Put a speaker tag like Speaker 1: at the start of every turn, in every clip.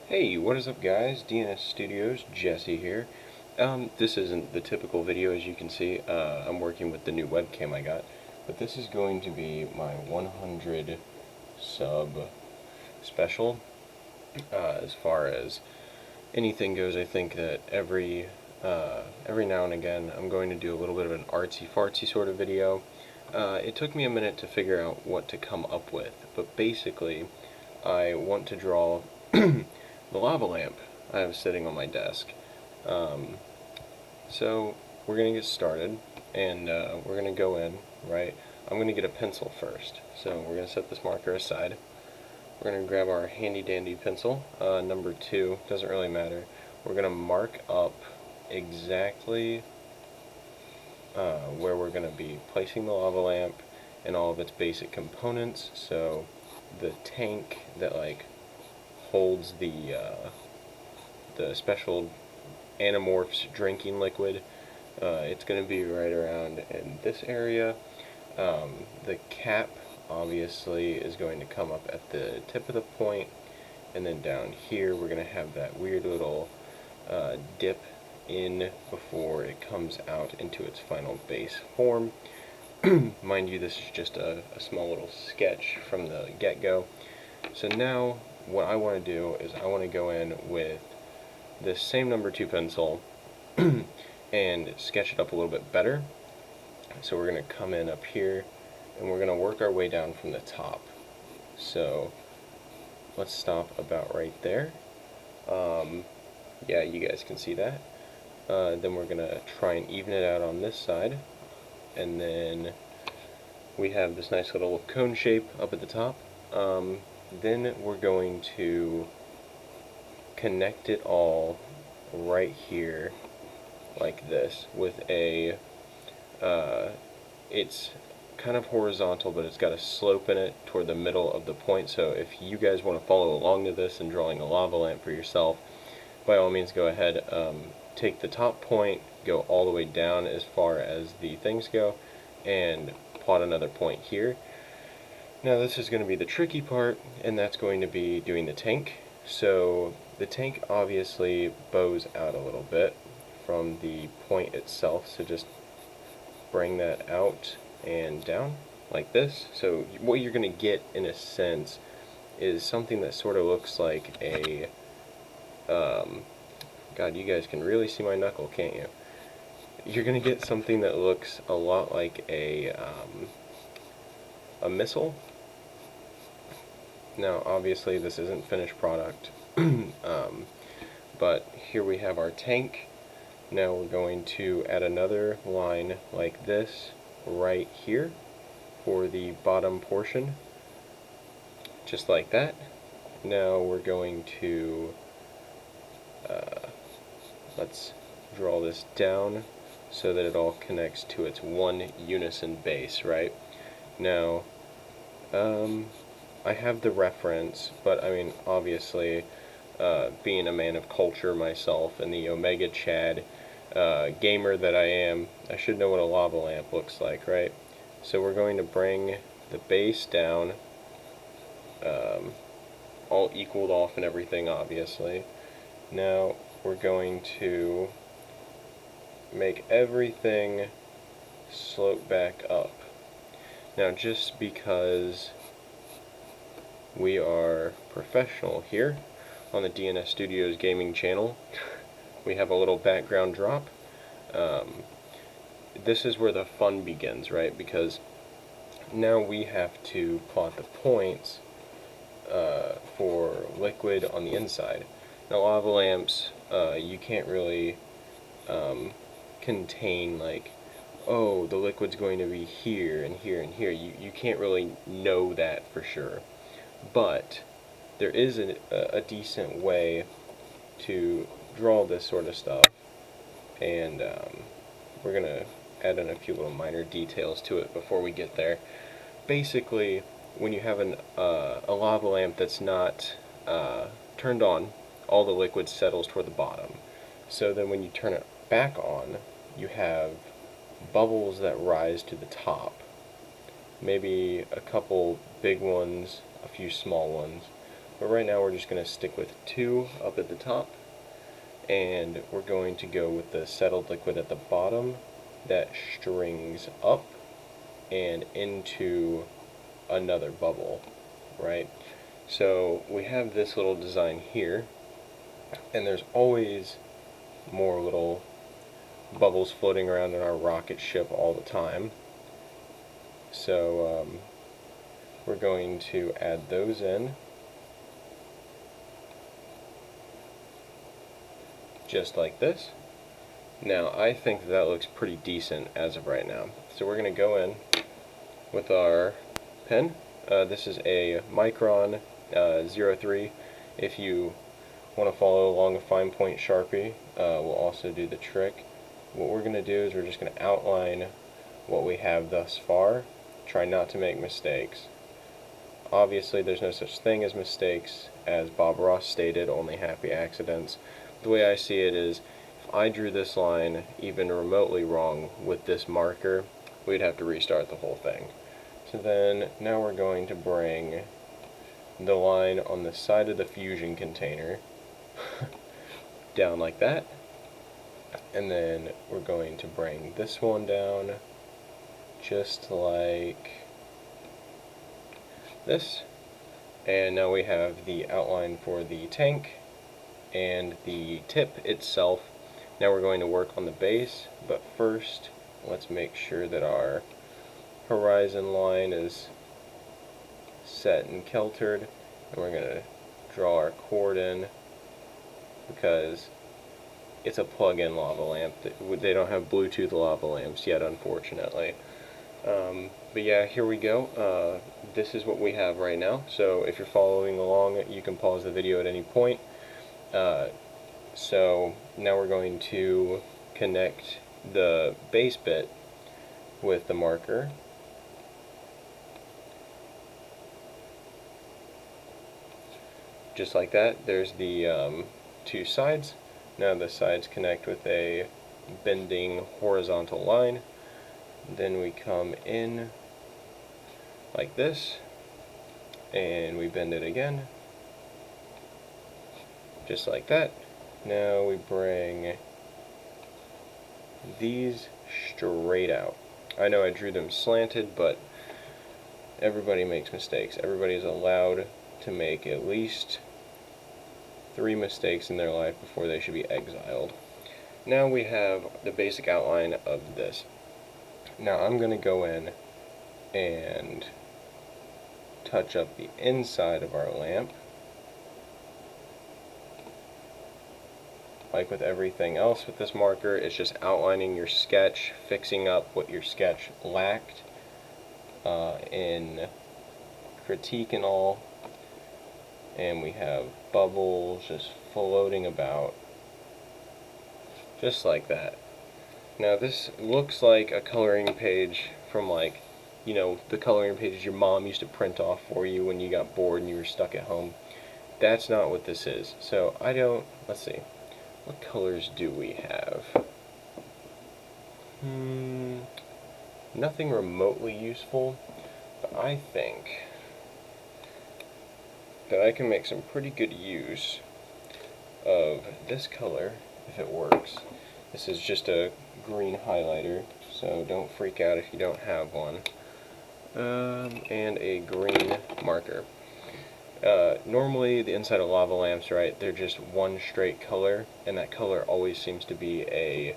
Speaker 1: Hey, what is up guys? DNS Studios, Jesse here. This isn't the typical video as you can see. I'm working with the new webcam I got, but this is going to be my 100 sub special. As far as anything goes, I think that every now and again I'm going to do a little bit of an artsy-fartsy sort of video. It took me a minute to figure out what to come up with, but basically I want to draw the lava lamp I have sitting on my desk. Um, so we're going to get started, and we're going to go in, right? I'm going to get a pencil first. So we're going to set this marker aside. We're going to grab our handy dandy pencil, number 2, doesn't really matter. We're going to mark up exactly where we're going to be placing the lava lamp and all of its basic components. So the tank that holds the special Animorphs drinking liquid, it's going to be right around in this area. The cap obviously is going to come up at the tip of the point, and then down here we're going to have that weird little dip in before it comes out into its final base form. Mind you, this is just a small little sketch from the get-go. So now what I want to do is I want to go in with this same number 2 pencil and sketch it up a little bit better. So we're going to come in up here and we're going to work our way down from the top. So let's stop about right there. Yeah, you guys can see that. Then we're going to try and even it out on this side, and then we have this nice little cone shape up at the top. Then we're going to connect it all right here like this with a it's kind of horizontal, but it's got a slope in it toward the middle of the point. So if you guys want to follow along to this and drawing a lava lamp for yourself, by all means go ahead. Take the top point, go all the way down as far as the things go, and plot another point here. Now this is going to be the tricky part, and that's going to be doing the tank. So the tank obviously bows out a little bit from the point itself, so just bring that out and down like this. So what you're going to get in a sense is something that sort of looks like a God, you guys can really see my knuckle, can't you? You're going to get something that looks a lot like a missile. Now obviously this isn't finished product, but here we have our tank. Now we're going to add another line like this right here for the bottom portion, just like that. Now we're going to let's draw this down so that it all connects to its one unison base, right? Now I have the reference, but I mean obviously being a man of culture myself and the Omega Chad gamer that I am, I should know what a lava lamp looks like, right? So we're going to bring the base down, all equaled off and everything obviously. Now we're going to make everything slope back up. Now just because we are professional here on the DNS Studios gaming channel, we have a little background drop. This is where the fun begins, right? Because now we have to plot the points for liquid on the inside. Now lava lamps, you can't really contain like, oh, the liquid's going to be here and here and here. You can't really know that for sure. But there is a decent way to draw this sort of stuff, and we're going to add in a few little minor details to it before we get there. Basically, when you have a lava lamp that's not turned on, all the liquid settles toward the bottom. So then when you turn it back on, you have bubbles that rise to the top. Maybe a couple big ones, a few small ones. but right now we're just going to stick with 2 up at the top, and we're going to go with the settled liquid at the bottom that strings up and into another bubble, right? So we have this little design here, and there's always more little bubbles floating around in our rocket ship all the time. So we're going to add those in, just like this. Now I think that looks pretty decent as of right now. So we're going to go in with our pen. This is a Micron 03. If you want to follow along, a fine point Sharpie will also do the trick. What we're going to do is we're just going to outline what we have thus far. Try not to make mistakes. Obviously there's no such thing as mistakes. As Bob Ross stated, only happy accidents. The way I see it is, if I drew this line even remotely wrong with this marker, we'd have to restart the whole thing. So then, now we're going to bring the line on the side of the fusion container down like that, and then we're going to bring this one down just like this, and now we have the outline for the tank and the tip itself. Now we're going to work on the base, but first let's make sure that our horizon line is set and keltered, and we're going to draw our cord in, because it's a plug-in lava lamp. They don't have Bluetooth lava lamps yet, unfortunately. But yeah, here we go. This is what we have right now. So if you're following along, you can pause the video at any point. So now we're going to connect the base bit with the marker. Just like that. There's the 2 sides. Now the sides connect with a bending horizontal line. Then we come in like this, and we bend it again, just like that. Now we bring these straight out. I know I drew them slanted, but everybody makes mistakes. Everybody is allowed to make at least 3 mistakes in their life before they should be exiled. Now we have the basic outline of this. Now I'm going to go in and touch up the inside of our lamp. Like with everything else with this marker, it's just outlining your sketch, fixing up what your sketch lacked in critique and all. And we have bubbles just floating about, just like that. Now this looks like a coloring page from, like, you know, the coloring pages your mom used to print off for you when you got bored and you were stuck at home. That's not what this is. So let's see, what colors do we have? Nothing remotely useful, but I think that I can make some pretty good use of this color if it works. This is just a green highlighter, so don't freak out if you don't have one. And a green marker. Normally the inside of lava lamps, right, they're just one straight color, and that color always seems to be a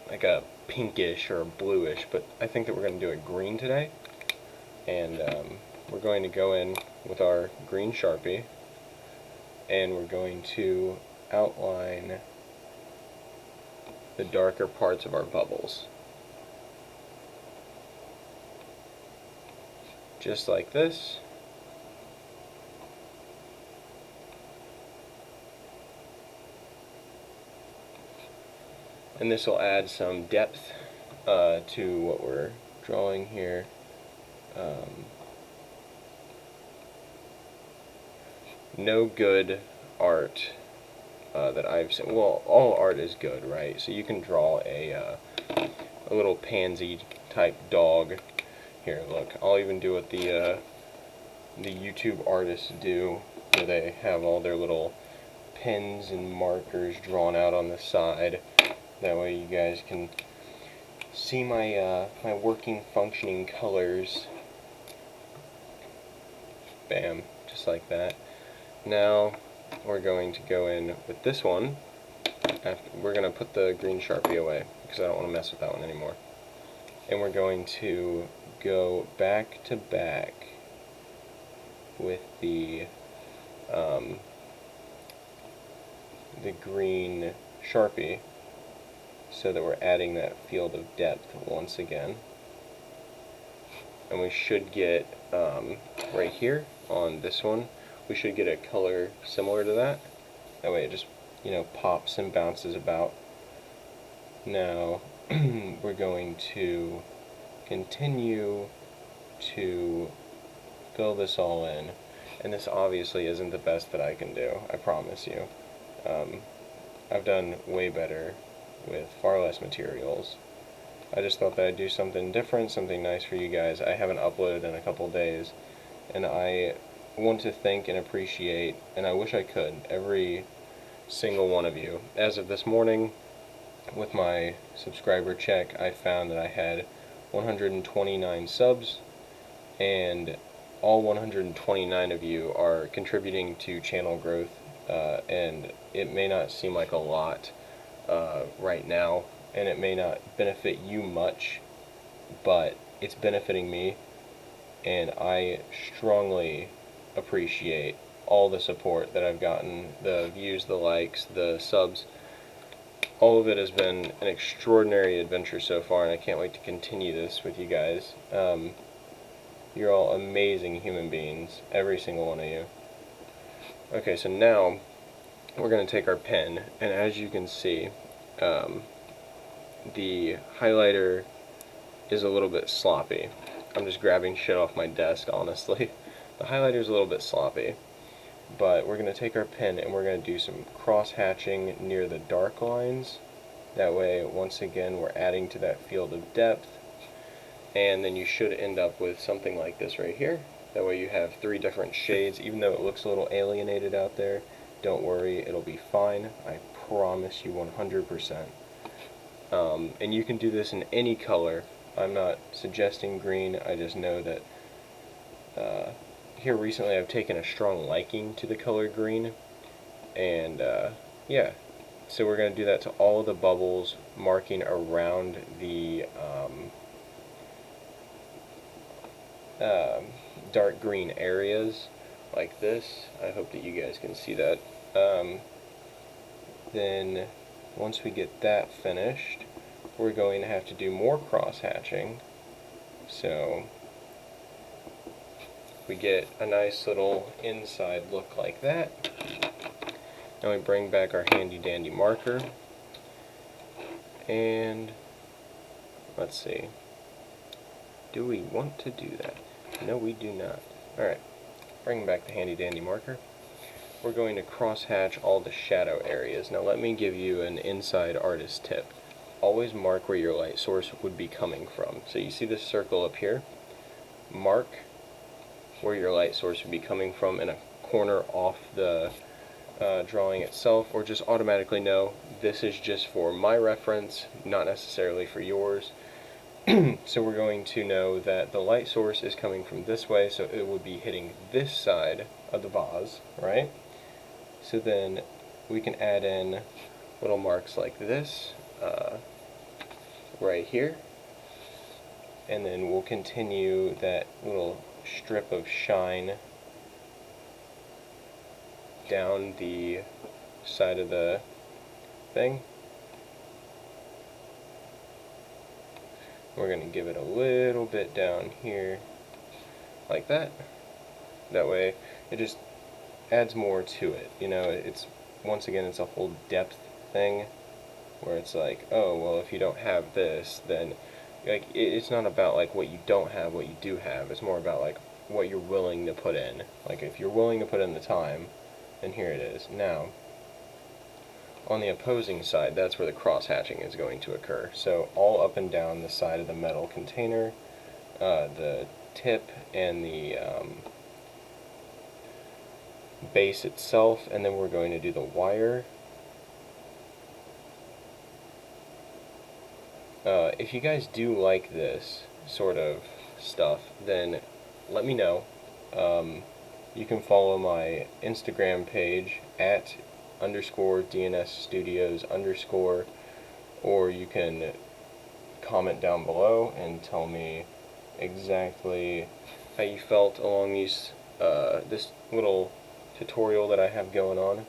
Speaker 1: like a pinkish or a bluish, but I think that we're going to do a green today, and we're going to go in with our green Sharpie, and we're going to outline the darker parts of our bubbles. Just like this. And this will add some depth to what we're drawing here. No good art that I've seen. Well, all art is good, right? So you can draw a little pansy type dog. Here, look. I'll even do it the the YouTube artists do, where they have all their little pins and markers drawn out on the side. That way you guys can see my my working, functioning colors. Bam, just like that. Now we're going to go in with this one. We're going to put the green Sharpie away because I don't want to mess with that one anymore. And we're going to go back to back with the green Sharpie, so that we're adding that field of depth once again. And we should get, right here on this one, we should get a color similar to that. That way it just, pops and bounces about. Now, we're going to continue to fill this all in. And this obviously isn't the best that I can do, I promise you. I've done way better with far less materials. I just thought that I'd do something different, something nice for you guys. I haven't uploaded in a couple days, and I want to thank and appreciate, and I wish I could, every single one of you. As of this morning, with my subscriber check, I found that I had 129 subs, and all 129 of you are contributing to channel growth, and it may not seem like a lot right now, and it may not benefit you much, but it's benefiting me, and I strongly appreciate all the support that I've gotten, the views, the likes, the subs. All of it has been an extraordinary adventure so far, and I can't wait to continue this with you guys. You're all amazing human beings, every single one of you. Okay, so now we're going to take our pen, and as you can see, the highlighter is a little bit sloppy. I'm just grabbing shit off my desk, honestly. The highlighter is a little bit sloppy, but we're going to take our pen and we're going to do some cross-hatching near the dark lines. That way, once again, we're adding to that field of depth, and then you should end up with something like this right here. That way you have 3 different shades. Even though it looks a little alienated out there, don't worry, it'll be fine. I promise you 100%. And you can do this in any color. I'm not suggesting green, I just know that here recently I've taken a strong liking to the color green, and yeah, so we're going to do that to all of the bubbles, marking around the dark green areas like this. I hope that you guys can see that. Then once we get that finished, we're going to have to do more cross-hatching. So we get a nice little inside look like that. Now we bring back our handy dandy marker, and let's see, do we want to do that? No, we do not. Alright, bring back the handy dandy marker. We're going to cross-hatch all the shadow areas. Now let me give you an inside artist tip. Always mark where your light source would be coming from. So you see this circle up here? Mark where your light source would be coming from in a corner off the drawing itself, or just automatically know this is just for my reference, not necessarily for yours. So we're going to know that the light source is coming from this way, so it would be hitting this side of the vase, right? So then we can add in little marks like this right here, and then we'll continue that little strip of shine down the side of the thing. We're going to give it a little bit down here like that. That way it just adds more to it. You know, it's, once again, it's a whole depth thing where it's like, oh, well, if you don't have this, then like it's not about like what you don't have, what you do have. It's more about like what you're willing to put in. Like if you're willing to put in the time, then here it is. Now, on the opposing side, that's where the cross-hatching is going to occur. So all up and down the side of the metal container, the tip and the base itself, and then we're going to do the wire. If you guys do like this sort of stuff, then let me know. You can follow my Instagram page at _DNS Studios _, or you can comment down below and tell me exactly how you felt along these this little tutorial that I have going on.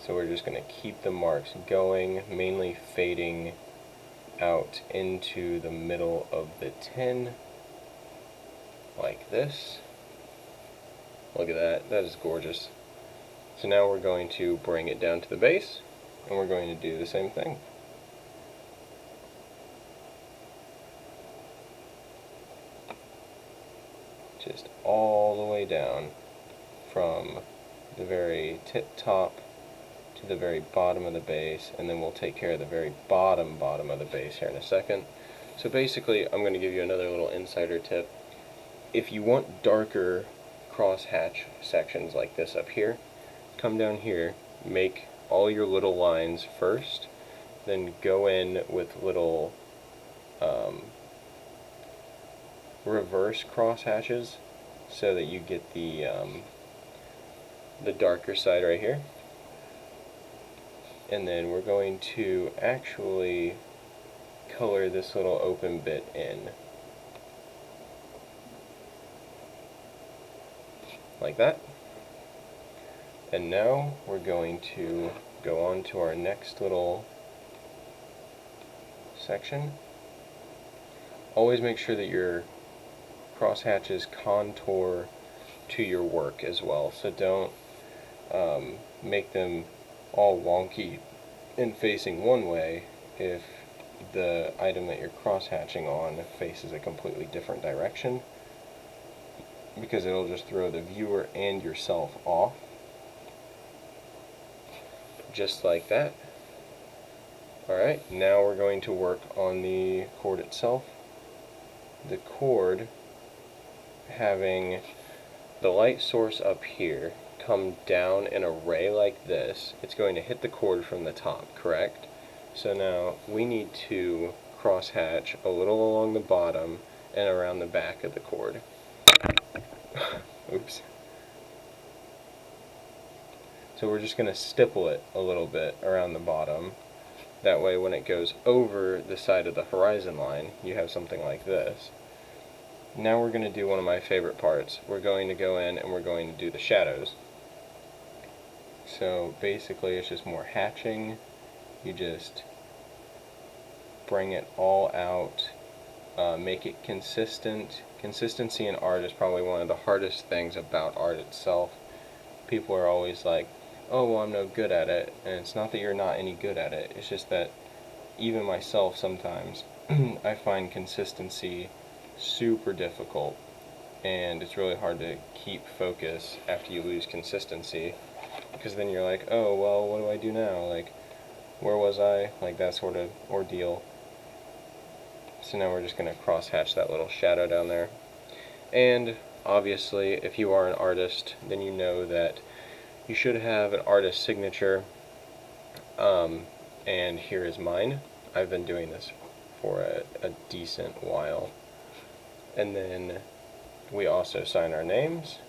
Speaker 1: So we're just going to keep the marks going, mainly fading out into the middle of the tin, like this. Look at that, that is gorgeous. So now we're going to bring it down to the base, and we're going to do the same thing. Just all the way down from the very tip top to the very bottom of the base, and then we'll take care of the very bottom of the base here in a second. So basically, I'm going to give you another little insider tip. If you want darker crosshatch sections like this up here, come down here, make all your little lines first, then go in with little reverse crosshatches so that you get the darker side right here. And then we're going to actually color this little open bit in. Like that. And now we're going to go on to our next little section. Always make sure that your crosshatches contour to your work as well, so don't make them all wonky and facing one way if the item that you're crosshatching on faces a completely different direction, because it'll just throw the viewer and yourself off. Just like that. Alright, now we're going to work on the cord itself. The cord having the light source up here come down in a ray like this, it's going to hit the cord from the top, correct? So now we need to crosshatch a little along the bottom and around the back of the cord. Oops. So we're just going to stipple it a little bit around the bottom. That way when it goes over the side of the horizon line, you have something like this. Now we're going to do one of my favorite parts. We're going to go in and we're going to do the shadows. So basically it's just more hatching. You just bring it all out, make it consistent. Consistency in art is probably one of the hardest things about art itself. People are always like, oh, well, I'm no good at it, and it's not that you're not any good at it, it's just that even myself sometimes I find consistency super difficult, and it's really hard to keep focus after you lose consistency, because then you're like, oh, well, what do I do now? Like, where was I? Like, that sort of ordeal. So now we're just going to cross-hatch that little shadow down there. And obviously, if you are an artist, then you know that you should have an artist signature, and here is mine. I've been doing this for a decent while. And then we also sign our names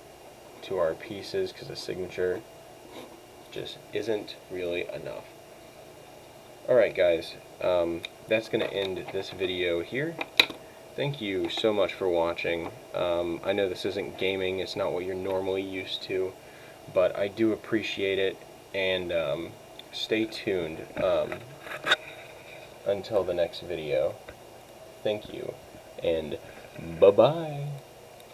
Speaker 1: to our pieces, because a signature just isn't really enough. Alright guys, that's going to end this video here. Thank you so much for watching. I know this isn't gaming, it's not what you're normally used to, but I do appreciate it, and stay tuned until the next video. Thank you, and bye-bye.